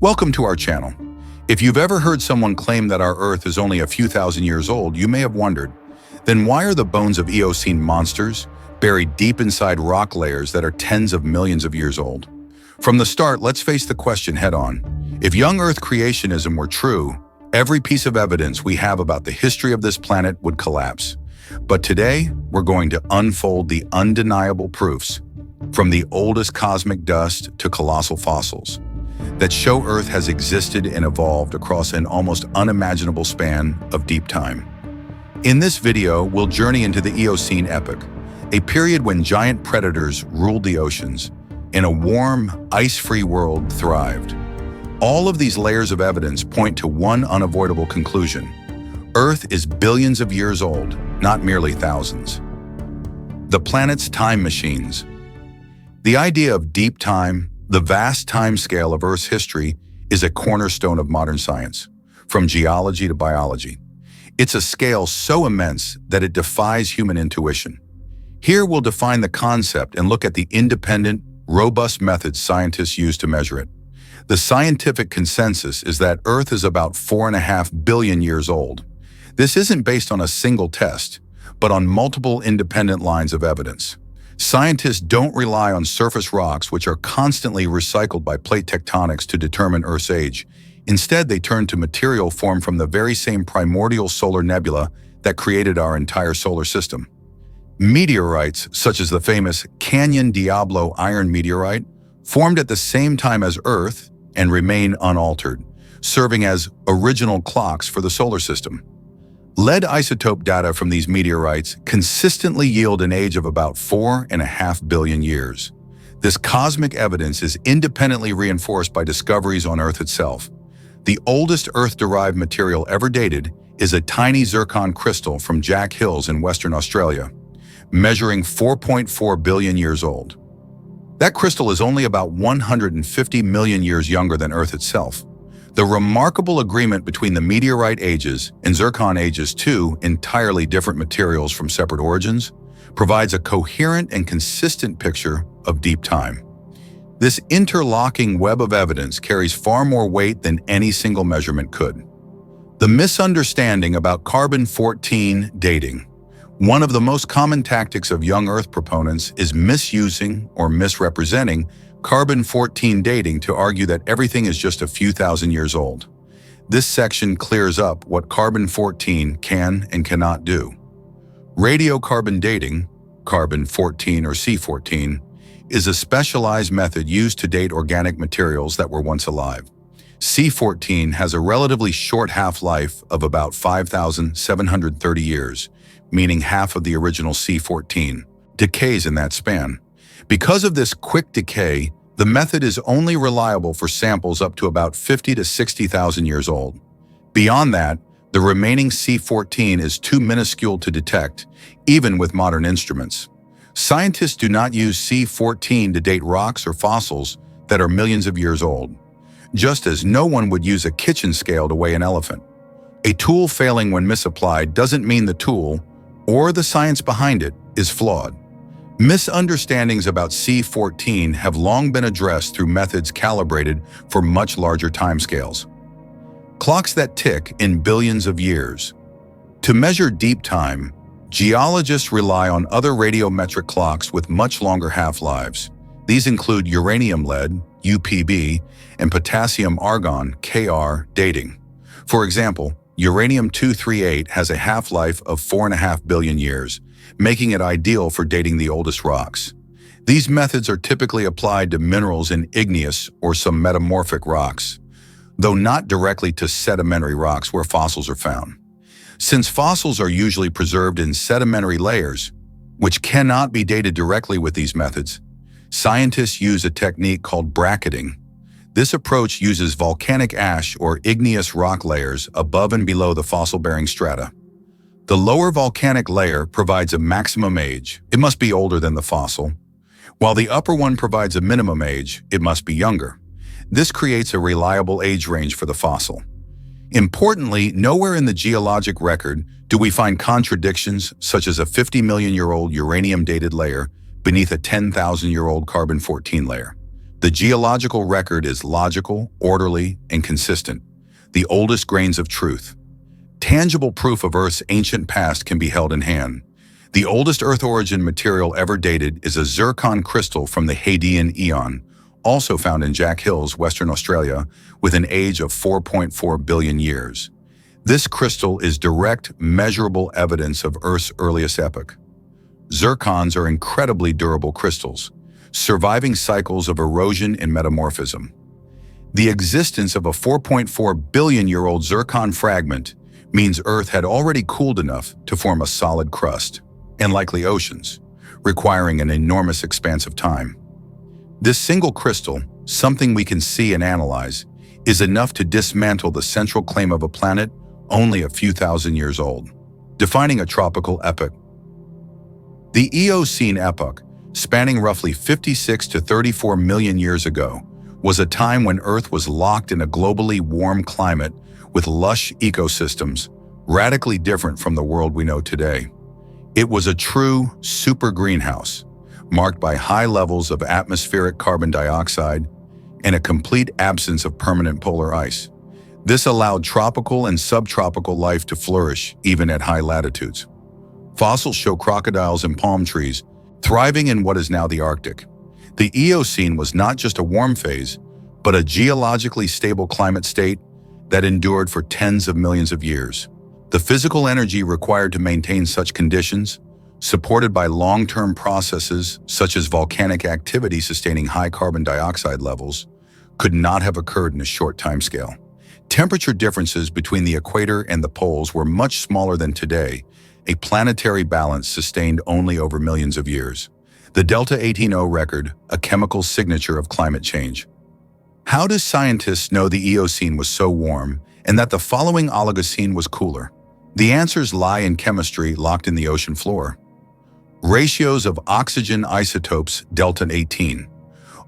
Welcome to our channel. If you've ever heard someone claim that our Earth is only a few thousand years old, you may have wondered, then why are the bones of Eocene monsters buried deep inside rock layers that are tens of millions of years old? From the start, let's face the question head-on. If young Earth creationism were true, every piece of evidence we have about the history of this planet would collapse. But today, we're going to unfold the undeniable proofs, from the oldest cosmic dust to colossal fossils, that show Earth has existed and evolved across an almost unimaginable span of deep time. In this video, we'll journey into the Eocene epoch, a period when giant predators ruled the oceans, and a warm, ice-free world thrived. All of these layers of evidence point to one unavoidable conclusion. Earth is billions of years old, not merely thousands. The planet's time machines. The idea of deep time, the vast time scale of Earth's history, is a cornerstone of modern science, from geology to biology. It's a scale so immense that it defies human intuition. Here we'll define the concept and look at the independent, robust methods scientists use to measure it. The scientific consensus is that Earth is about 4.5 billion years old. This isn't based on a single test, but on multiple independent lines of evidence. Scientists don't rely on surface rocks, which are constantly recycled by plate tectonics to determine Earth's age. Instead, they turn to material formed from the very same primordial solar nebula that created our entire solar system. Meteorites, such as the famous Canyon Diablo iron meteorite, formed at the same time as Earth and remain unaltered, serving as original clocks for the solar system. Lead isotope data from these meteorites consistently yield an age of about 4.5 billion years. This cosmic evidence is independently reinforced by discoveries on Earth itself. The oldest Earth-derived material ever dated is a tiny zircon crystal from Jack Hills in Western Australia, measuring 4.4 billion years old. That crystal is only about 150 million years younger than Earth itself. The remarkable agreement between the meteorite ages and zircon ages, two entirely different materials from separate origins, provides a coherent and consistent picture of deep time. This interlocking web of evidence carries far more weight than any single measurement could. The misunderstanding about carbon-14 dating. One of the most common tactics of young Earth proponents is misusing or misrepresenting carbon-14 dating to argue that everything is just a few thousand years old. This section clears up what carbon-14 can and cannot do. Radiocarbon dating, carbon-14 or C14, is a specialized method used to date organic materials that were once alive. C14 has a relatively short half-life of about 5,730 years, meaning half of the original C14 decays in that span. Because of this quick decay, the method is only reliable for samples up to about 50 to 60,000 years old. Beyond that, the remaining C14 is too minuscule to detect, even with modern instruments. Scientists do not use C14 to date rocks or fossils that are millions of years old, just as no one would use a kitchen scale to weigh an elephant. A tool failing when misapplied doesn't mean the tool, or the science behind it, is flawed. Misunderstandings about C14 have long been addressed through methods calibrated for much larger timescales. Clocks that tick in billions of years. To measure deep time, geologists rely on other radiometric clocks with much longer half-lives. These include uranium-lead, UPB, and potassium-argon, Kr, dating. For example, uranium-238 has a half-life of 4.5 billion years, making it ideal for dating the oldest rocks. These methods are typically applied to minerals in igneous or some metamorphic rocks, though not directly to sedimentary rocks where fossils are found. Since fossils are usually preserved in sedimentary layers, which cannot be dated directly with these methods, scientists use a technique called bracketing. This approach uses volcanic ash or igneous rock layers above and below the fossil-bearing strata. The lower volcanic layer provides a maximum age. It must be older than the fossil, while the upper one provides a minimum age. It must be younger. This creates a reliable age range for the fossil. Importantly, nowhere in the geologic record do we find contradictions such as a 50 million year old uranium-dated layer beneath a 10,000-year-old carbon-14 layer. The geological record is logical, orderly, and consistent, the oldest grains of truth. Tangible proof of Earth's ancient past can be held in hand. The oldest Earth origin material ever dated is a zircon crystal from the Hadean Eon, also found in Jack Hills, Western Australia, with an age of 4.4 billion years. This crystal is direct, measurable evidence of Earth's earliest epoch. Zircons are incredibly durable crystals, surviving cycles of erosion and metamorphism. The existence of a 4.4 billion-year-old zircon fragment means Earth had already cooled enough to form a solid crust, and likely oceans, requiring an enormous expanse of time. This single crystal, something we can see and analyze, is enough to dismantle the central claim of a planet only a few thousand years old, defining a tropical epoch. The Eocene epoch, spanning roughly 56 to 34 million years ago, was a time when Earth was locked in a globally warm climate with lush ecosystems, radically different from the world we know today. It was a true super greenhouse, marked by high levels of atmospheric carbon dioxide and a complete absence of permanent polar ice. This allowed tropical and subtropical life to flourish even at high latitudes. Fossils show crocodiles and palm trees thriving in what is now the Arctic. The Eocene was not just a warm phase, but a geologically stable climate state that endured for tens of millions of years. The physical energy required to maintain such conditions, supported by long-term processes such as volcanic activity sustaining high carbon dioxide levels, could not have occurred in a short timescale. Temperature differences between the equator and the poles were much smaller than today, a planetary balance sustained only over millions of years. The Delta 18O record, a chemical signature of climate change. How do scientists know the Eocene was so warm and that the following Oligocene was cooler? The answers lie in chemistry locked in the ocean floor. Ratios of oxygen isotopes Delta 18.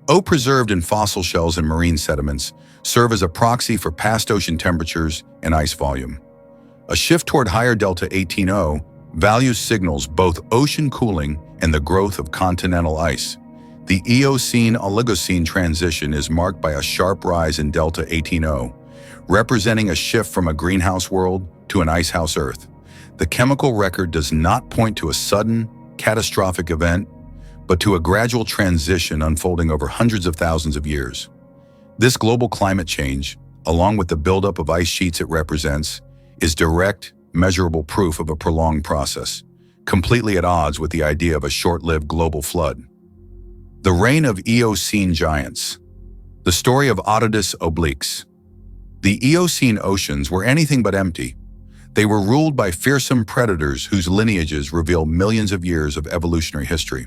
O preserved in fossil shells and marine sediments serve as a proxy for past ocean temperatures and ice volume. A shift toward higher Delta 18O values signals both ocean cooling and the growth of continental ice. The Eocene-Oligocene transition is marked by a sharp rise in Delta 18O, representing a shift from a greenhouse world to an icehouse Earth. The chemical record does not point to a sudden, catastrophic event, but to a gradual transition unfolding over hundreds of thousands of years. This global climate change, along with the buildup of ice sheets it represents, is direct, measurable proof of a prolonged process, completely at odds with the idea of a short-lived global flood. The reign of Eocene giants. The story of Otodus obliques. The Eocene oceans were anything but empty. They were ruled by fearsome predators whose lineages reveal millions of years of evolutionary history.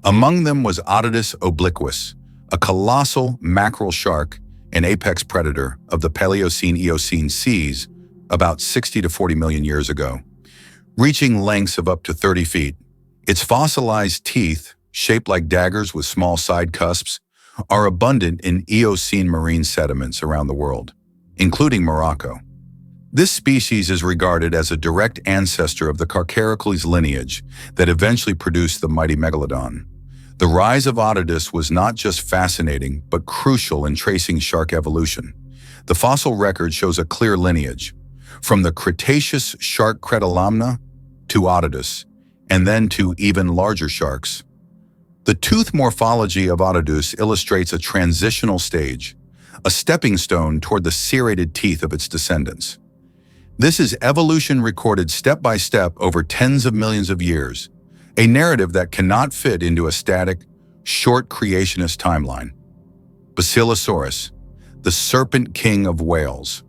Among them was Otodus obliquus, a colossal mackerel shark, an apex predator of the Paleocene-Eocene seas about 60 to 40 million years ago, reaching lengths of up to 30 feet. Its fossilized teeth, shaped like daggers with small side cusps, are abundant in Eocene marine sediments around the world, including Morocco. This species is regarded as a direct ancestor of the Crocodiles lineage that eventually produced the mighty megalodon. The rise of Otodus was not just fascinating, but crucial in tracing shark evolution. The fossil record shows a clear lineage, from the Cretaceous shark Cretalamna to Otodus, and then to even larger sharks. The tooth morphology of Otodus illustrates a transitional stage, a stepping stone toward the serrated teeth of its descendants. This is evolution recorded step by step over tens of millions of years, a narrative that cannot fit into a static, short creationist timeline. Basilosaurus, the serpent king of whales.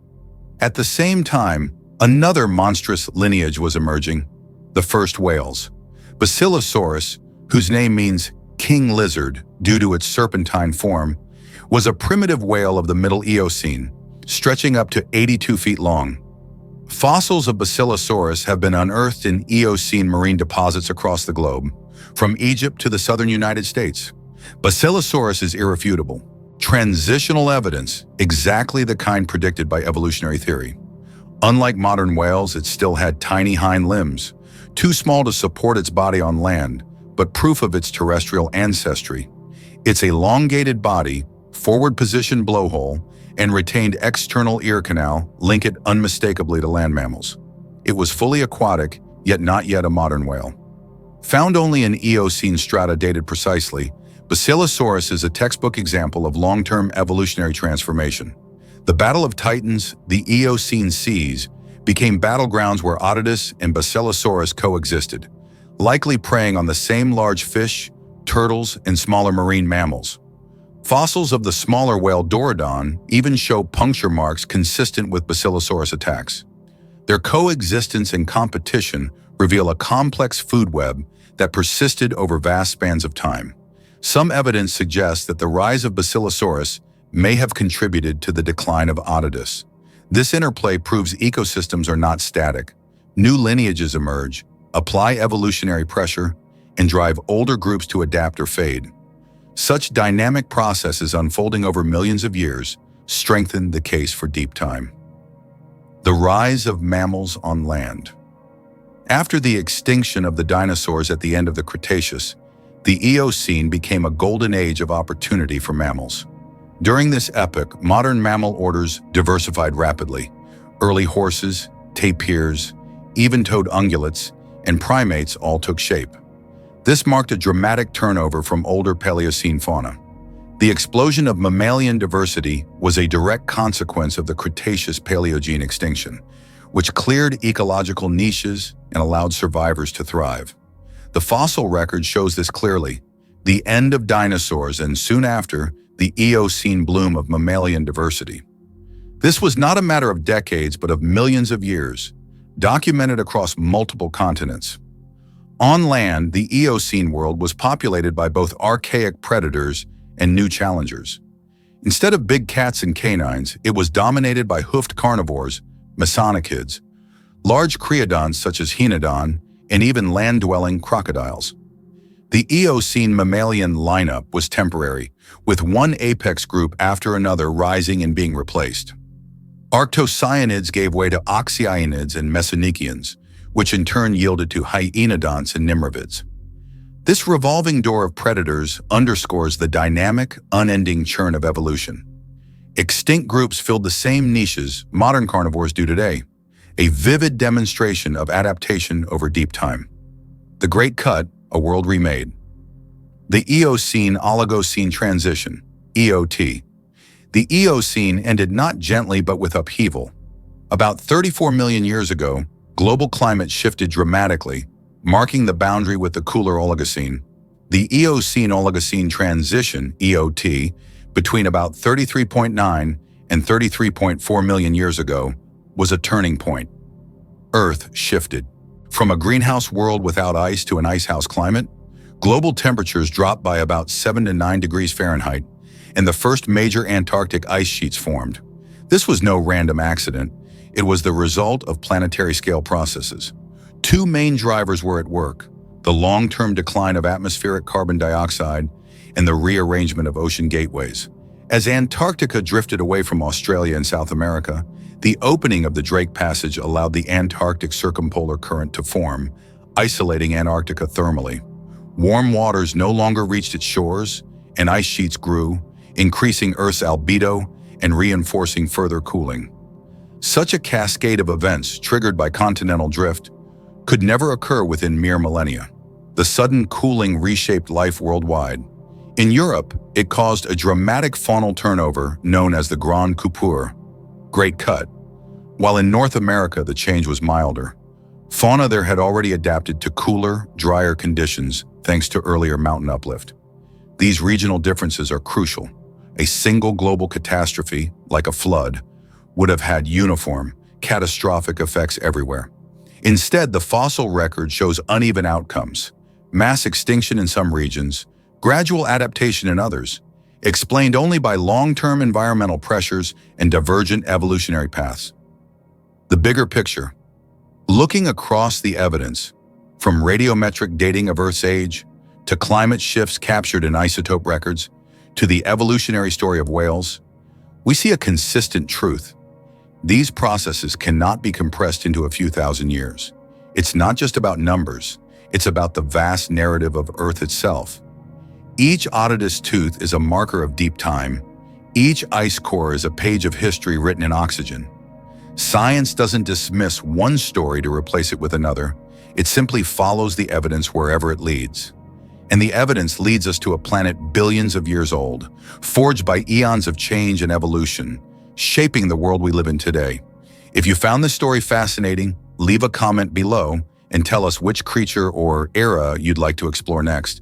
At the same time, another monstrous lineage was emerging, the first whales. Basilosaurus, whose name means king lizard due to its serpentine form, was a primitive whale of the Middle Eocene, stretching up to 82 feet long. Fossils of Basilosaurus have been unearthed in Eocene marine deposits across the globe, from Egypt to the southern United States. Basilosaurus is irrefutable. Transitional evidence, exactly the kind predicted by evolutionary theory. Unlike modern whales, it still had tiny hind limbs, too small to support its body on land, but proof of its terrestrial ancestry. Its elongated body, forward-positioned blowhole, and retained external ear canal link it unmistakably to land mammals. It was fully aquatic, yet not yet a modern whale. Found only in Eocene strata dated precisely, Basilosaurus is a textbook example of long-term evolutionary transformation. The Battle of Titans, the Eocene seas, became battlegrounds where Otodus and Basilosaurus coexisted, likely preying on the same large fish, turtles, and smaller marine mammals. Fossils of the smaller whale Dorudon even show puncture marks consistent with Basilosaurus attacks. Their coexistence and competition reveal a complex food web that persisted over vast spans of time. Some evidence suggests that the rise of Basilosaurus may have contributed to the decline of Otodus. This interplay proves ecosystems are not static. New lineages emerge, apply evolutionary pressure, and drive older groups to adapt or fade. Such dynamic processes unfolding over millions of years strengthen the case for deep time. The rise of mammals on land. After the extinction of the dinosaurs at the end of the Cretaceous, the Eocene became a golden age of opportunity for mammals. During this epoch, modern mammal orders diversified rapidly. Early horses, tapirs, even-toed ungulates, and primates all took shape. This marked a dramatic turnover from older Paleocene fauna. The explosion of mammalian diversity was a direct consequence of the Cretaceous-Paleogene extinction, which cleared ecological niches and allowed survivors to thrive. The fossil record shows this clearly: the end of dinosaurs and soon after, the Eocene bloom of mammalian diversity. This was not a matter of decades but of millions of years, documented across multiple continents. On land, the Eocene world was populated by both archaic predators and new challengers. Instead of big cats and canines, it was dominated by hoofed carnivores, mesonychids, large creodons such as Hyenodon, and even land-dwelling crocodiles. The Eocene mammalian lineup was temporary, with one apex group after another rising and being replaced. Arctocyanids gave way to oxyinids and mesonychians, which in turn yielded to hyenodonts and nimravids. This revolving door of predators underscores the dynamic, unending churn of evolution. Extinct groups filled the same niches modern carnivores do today, a vivid demonstration of adaptation over deep time. The Great Cut, a world remade. The Eocene-Oligocene transition, EOT. The Eocene ended not gently but with upheaval. About 34 million years ago, global climate shifted dramatically, marking the boundary with the cooler Oligocene. The Eocene-Oligocene transition, EOT, between about 33.9 and 33.4 million years ago, was a turning point. Earth shifted. From a greenhouse world without ice to an icehouse climate, global temperatures dropped by about 7 to 9 degrees Fahrenheit, and the first major Antarctic ice sheets formed. This was no random accident. It was the result of planetary-scale processes. Two main drivers were at work: the long-term decline of atmospheric carbon dioxide and the rearrangement of ocean gateways. As Antarctica drifted away from Australia and South America, the opening of the Drake Passage allowed the Antarctic circumpolar current to form, isolating Antarctica thermally. Warm waters no longer reached its shores, and ice sheets grew, increasing Earth's albedo and reinforcing further cooling. Such a cascade of events triggered by continental drift could never occur within mere millennia. The sudden cooling reshaped life worldwide. In Europe, it caused a dramatic faunal turnover known as the Grand Coupure, Great Cut, while in North America the change was milder. Fauna there had already adapted to cooler, drier conditions thanks to earlier mountain uplift. These regional differences are crucial. A single global catastrophe, like a flood, would have had uniform, catastrophic effects everywhere. Instead, the fossil record shows uneven outcomes: mass extinction in some regions, gradual adaptation in others, explained only by long-term environmental pressures and divergent evolutionary paths. The bigger picture. Looking across the evidence, from radiometric dating of Earth's age, to climate shifts captured in isotope records, to the evolutionary story of whales, we see a consistent truth. These processes cannot be compressed into a few thousand years. It's not just about numbers, it's about the vast narrative of Earth itself. Each Otodus tooth is a marker of deep time. Each ice core is a page of history written in oxygen. Science doesn't dismiss one story to replace it with another. It simply follows the evidence wherever it leads. And the evidence leads us to a planet billions of years old, forged by eons of change and evolution, shaping the world we live in today. If you found this story fascinating, leave a comment below and tell us which creature or era you'd like to explore next.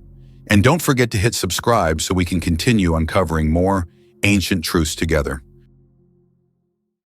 And don't forget to hit subscribe so we can continue uncovering more ancient truths together.